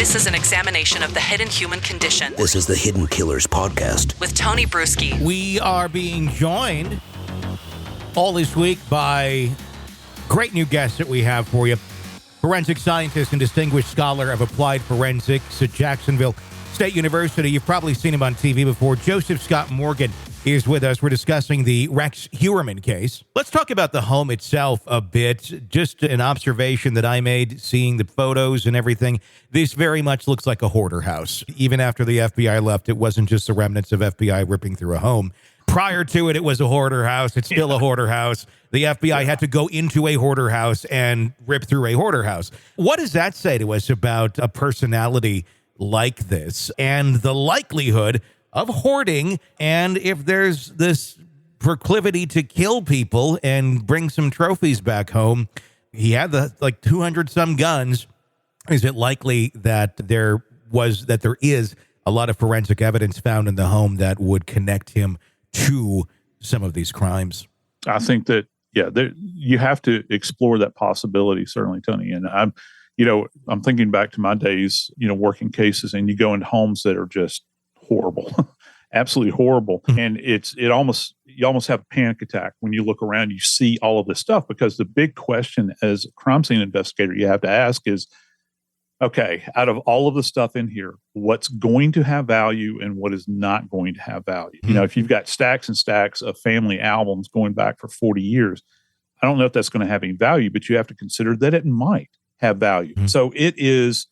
This is an examination of the hidden human condition. This is the Hidden Killers Podcast. With Tony Brueski. We are being joined all this week by great new guests that we have for you. Forensic scientist and distinguished scholar of applied forensics at Jacksonville State University. You've probably seen him on TV before. Joseph Scott Morgan is with us. We're discussing the Heuermann case. Let's talk about the home itself a bit. Just an observation that I made, seeing the photos and everything. This very much looks like a hoarder house. Even after the FBI left, it wasn't just the remnants of FBI ripping through a home. Prior to it, it was a hoarder house. It's still a hoarder house. The FBI had to go into a hoarder house and rip through a hoarder house. What does that say to us about a personality like this and the likelihood of hoarding, and if there's this proclivity to kill people and bring some trophies back home? He had 200 some guns. Is it likely that there is a lot of forensic evidence found in the home that would connect him to some of these crimes? I think that, you have to explore that possibility, certainly, Tony. And I'm thinking back to my days, working cases, and you go into homes that are just horrible, absolutely horrible. Mm-hmm. And you almost have a panic attack when you look around, you see all of this stuff, because the big question as a crime scene investigator you have to ask is, okay, out of all of the stuff in here, what's going to have value and what is not going to have value? Mm-hmm. If you've got stacks and stacks of family albums going back for 40 years, I don't know if that's going to have any value, but you have to consider that it might have value. Mm-hmm. So it is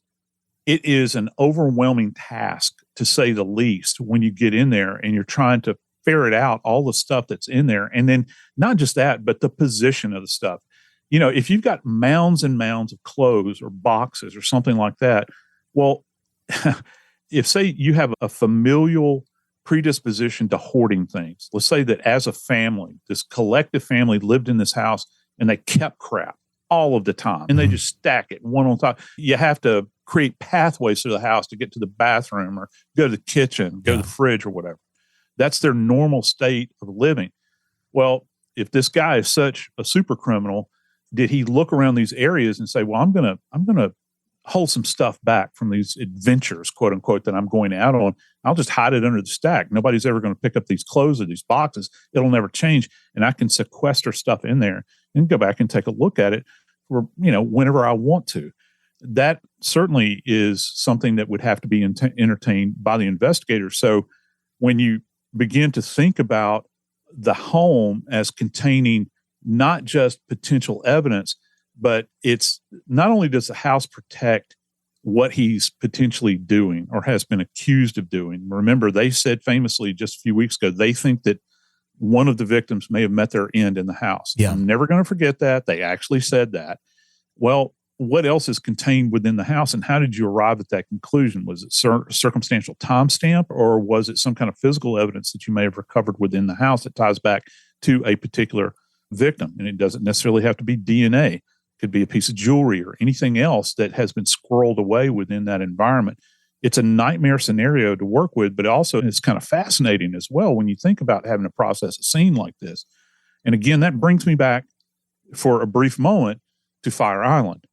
an overwhelming task, to say the least, when you get in there and you're trying to ferret out all the stuff that's in there. And then not just that, but the position of the stuff. If you've got mounds and mounds of clothes or boxes or something like that, well, if, say, you have a familial predisposition to hoarding things, let's say that as a family, this collective family lived in this house and they kept crap all of the time, and they just stack it one on top. You have to create pathways through the house to get to the bathroom or go to the kitchen, go to the fridge or whatever. That's their normal state of living. Well, if this guy is such a super criminal, did he look around these areas and say, well, I'm going to hold some stuff back from these adventures, quote unquote, that I'm going out on. I'll just hide it under the stack. Nobody's ever going to pick up these clothes or these boxes. It'll never change. And I can sequester stuff in there and go back and take a look at it for, whenever I want to. That certainly is something that would have to be entertained by the investigator. So when you begin to think about the home as containing not just potential evidence, but it's not only does the house protect what he's potentially doing or has been accused of doing. Remember, they said famously just a few weeks ago, they think that one of the victims may have met their end in the house. Yeah. I'm never going to forget that. They actually said that. Well, what else is contained within the house, and how did you arrive at that conclusion? Was it circumstantial timestamp, or was it some kind of physical evidence that you may have recovered within the house that ties back to a particular victim? And it doesn't necessarily have to be DNA. It could be a piece of jewelry or anything else that has been squirreled away within that environment. It's a nightmare scenario to work with, but also it's kind of fascinating as well when you think about having to process a scene like this. And again, that brings me back for a brief moment to Fire Island.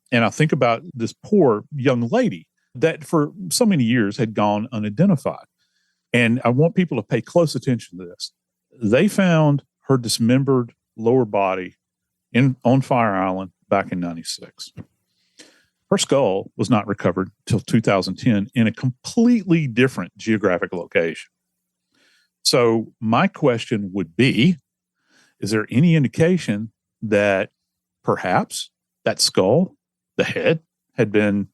And I think about this poor young lady that for so many years had gone unidentified. And I want people to pay close attention to this. They found her dismembered lower body on Fire Island back in 96. Her skull was not recovered until 2010 in a completely different geographic location. So my question would be, is there any indication that perhaps that skull, the head, had been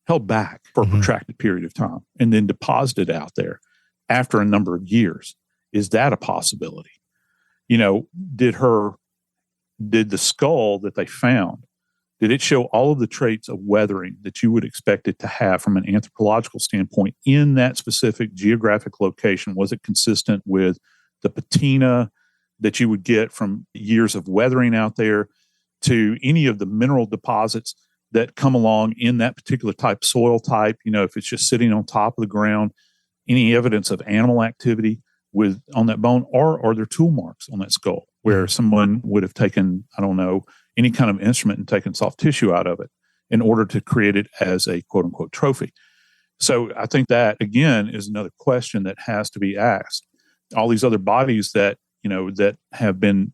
held back for a protracted period of time and then deposited out there after a number of years? Is that a possibility? Did the skull that they found, did it show all of the traits of weathering that you would expect it to have from an anthropological standpoint in that specific geographic location? Was it consistent with the patina that you would get from years of weathering out there, to any of the mineral deposits that come along in that particular soil type? If it's just sitting on top of the ground, any evidence of animal activity on that bone, or are there tool marks on that skull where someone would have taken, I don't know, any kind of instrument and taken soft tissue out of it in order to create it as a quote unquote trophy. So I think that, again, is another question that has to be asked. All these other bodies that, that have been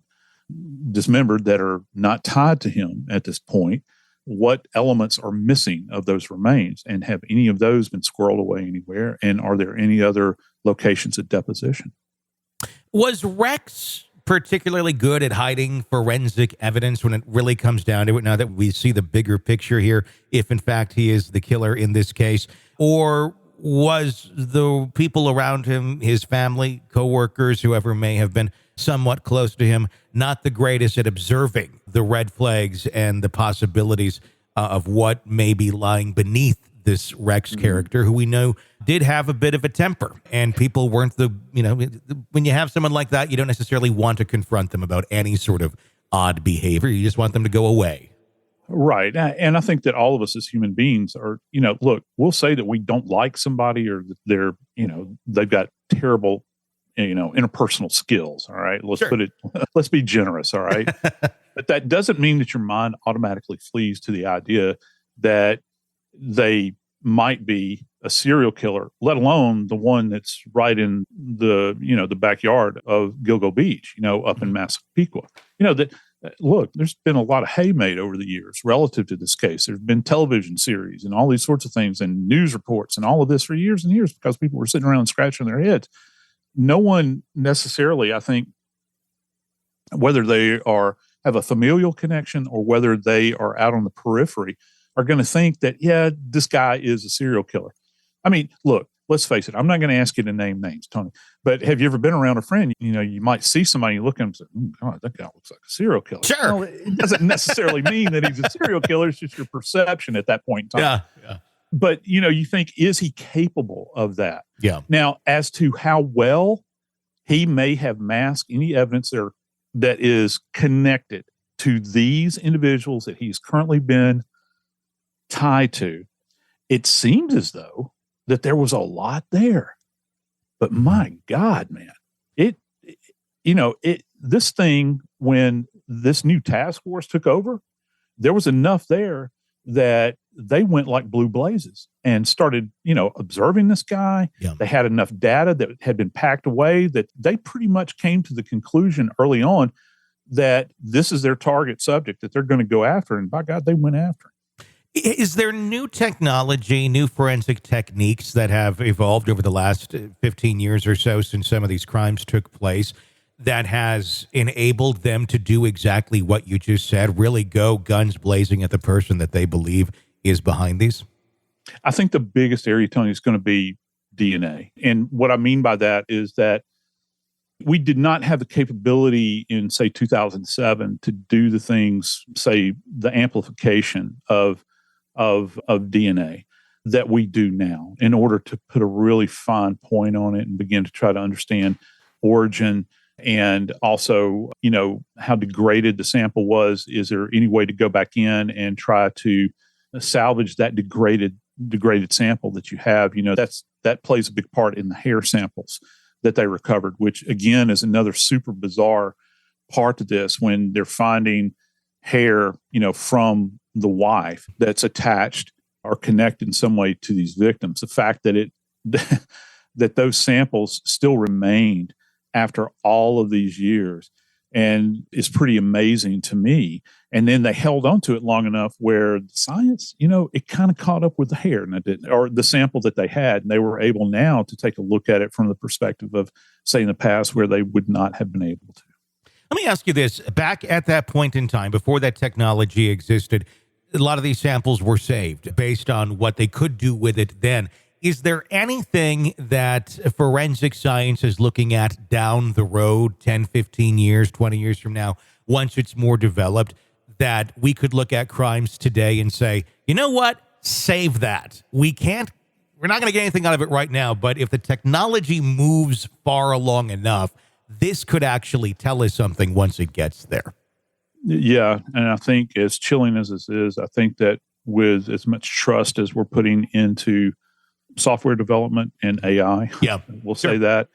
dismembered that are not tied to him at this point, what elements are missing of those remains? And have any of those been squirreled away anywhere? And are there any other locations of deposition? Was Rex particularly good at hiding forensic evidence when it really comes down to it, now that we see the bigger picture here, if in fact he is the killer in this case? Or was the people around him, his family, coworkers, whoever may have been somewhat close to him, not the greatest at observing the red flags and the possibilities of what may be lying beneath this Rex character, who we know did have a bit of a temper, and people weren't when you have someone like that, you don't necessarily want to confront them about any sort of odd behavior. You just want them to go away. Right. And I think that all of us as human beings are, look, we'll say that we don't like somebody, or that they're, they've got terrible, interpersonal skills. All right. Let's be generous. All right. But that doesn't mean that your mind automatically flees to the idea that they might be a serial killer, let alone the one that's right in the, the backyard of Gilgo Beach, up in Massapequa. Look, there's been a lot of hay made over the years relative to this case. There's been television series and all these sorts of things and news reports and all of this for years and years because people were sitting around scratching their heads. No one necessarily, I think, whether they have a familial connection or whether they are out on the periphery, are going to think that, yeah, this guy is a serial killer. I mean, look, let's face it. I'm not going to ask you to name names, Tony, but have you ever been around a friend? You might see somebody, you look at him and say, oh, God, that guy looks like a serial killer. Sure. Well, it doesn't necessarily mean that he's a serial killer. It's just your perception at that point in time. Yeah. But, you think, is he capable of that? Yeah. Now, as to how well he may have masked any evidence that is connected to these individuals that he's currently been tied to, it seems as though that there was a lot there. But my God, man, this thing, when this new task force took over, there was enough there that they went like blue blazes and started, observing this guy. Yeah. They had enough data that had been packed away that they pretty much came to the conclusion early on that this is their target subject that they're going to go after. And by God, they went after him. Is there new technology, new forensic techniques that have evolved over the last 15 years or so since some of these crimes took place that has enabled them to do exactly what you just said, really go guns blazing at the person that they believe is behind these? I think the biggest area, Tony, is going to be DNA. And what I mean by that is that we did not have the capability in, say, 2007 to do the things, say, the amplification of DNA that we do now in order to put a really fine point on it and begin to try to understand origin and also, how degraded the sample was. Is there any way to go back in and try to salvage that degraded sample that you have? That plays a big part in the hair samples that they recovered, which again is another super bizarre part to this, when they're finding hair, from the wife that's attached or connected in some way to these victims. The fact that that those samples still remained after all of these years, and is pretty amazing to me. And then they held on to it long enough where the science, it kind of caught up with the hair, and it didn't, or the sample that they had, and they were able now to take a look at it from the perspective of, say, in the past where they would not have been able to. Let me ask you this. Back at that point in time, before that technology existed, a lot of these samples were saved based on what they could do with it then. Is there anything that forensic science is looking at down the road, 10, 15 years, 20 years from now, once it's more developed, that we could look at crimes today and say, you know what, save that. We're not going to get anything out of it right now, but if the technology moves far along enough, this could actually tell us something once it gets there. Yeah, and I think as chilling as this is, I think that with as much trust as we're putting into software development and AI, we'll say that,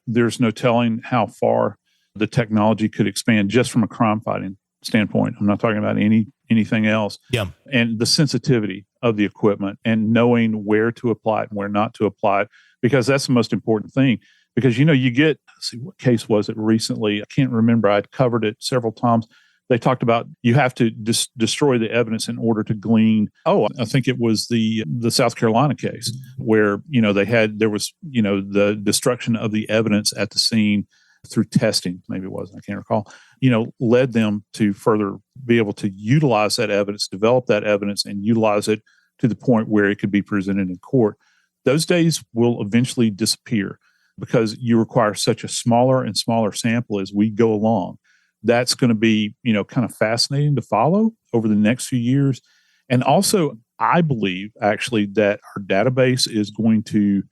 there's no telling how far the technology could expand just from a crime fighting standpoint. I'm not talking about anything else. Yeah. And the sensitivity of the equipment and knowing where to apply it and where not to apply it, because that's the most important thing. Because, you get, let's see, what case was it recently? I can't remember. I'd covered it several times. They talked about you have to destroy the evidence in order to glean. Oh, I think it was the South Carolina case where, there was the destruction of the evidence at the scene through testing, maybe it wasn't, I can't recall, led them to further be able to utilize that evidence, develop that evidence, and utilize it to the point where it could be presented in court. Those days will eventually disappear because you require such a smaller and smaller sample as we go along. That's going to be, kind of fascinating to follow over the next few years. And also, I believe actually that our database is going to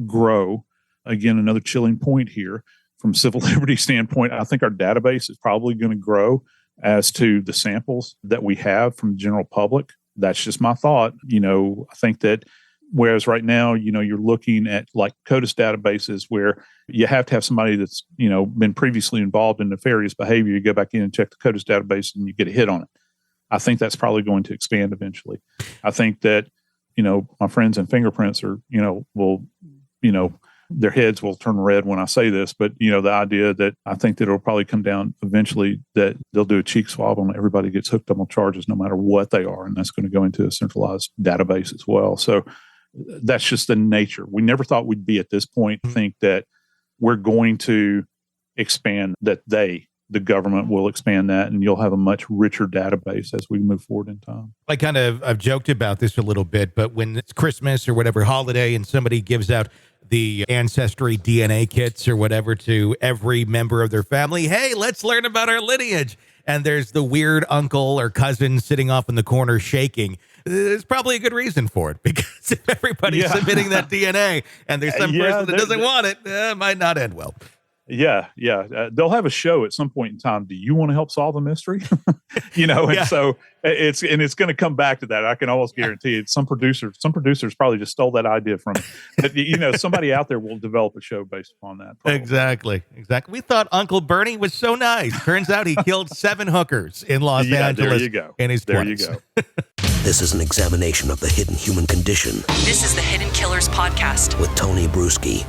grow. Again, another chilling point here from civil liberty standpoint. I think our database is probably going to grow as to the samples that we have from the general public. That's just my thought. I think that whereas right now, you're looking at like CODIS databases where you have to have somebody that's, been previously involved in nefarious behavior. You go back in and check the CODIS database and you get a hit on it. I think that's probably going to expand eventually. I think that, my friends in fingerprints are, will, their heads will turn red when I say this, but the idea that I think that it'll probably come down eventually that they'll do a cheek swab on everybody gets hooked up on charges no matter what they are. And that's going to go into a centralized database as well. So that's just the nature. We never thought we'd be at this point. Think that we're going to expand that the government will expand that, and you'll have a much richer database as we move forward in time. I've joked about this a little bit, but when it's Christmas or whatever holiday and somebody gives out the Ancestry DNA kits or whatever to every member of their family, hey, let's learn about our lineage. And there's the weird uncle or cousin sitting off in the corner shaking. There's probably a good reason for it, because if everybody's submitting that DNA and there's some person that doesn't want it, it might not end well. Yeah. They'll have a show at some point in time. Do you want to help solve a mystery? And so it's going to come back to that. I can almost guarantee it. Some producers probably just stole that idea from it. But, somebody out there will develop a show based upon that. Probably. Exactly. We thought Uncle Bernie was so nice. Turns out he killed 7 hookers in Los Angeles. There you go. In his 20s. There you go. This is an examination of the hidden human condition This is the Hidden Killers Podcast with Tony Brueski.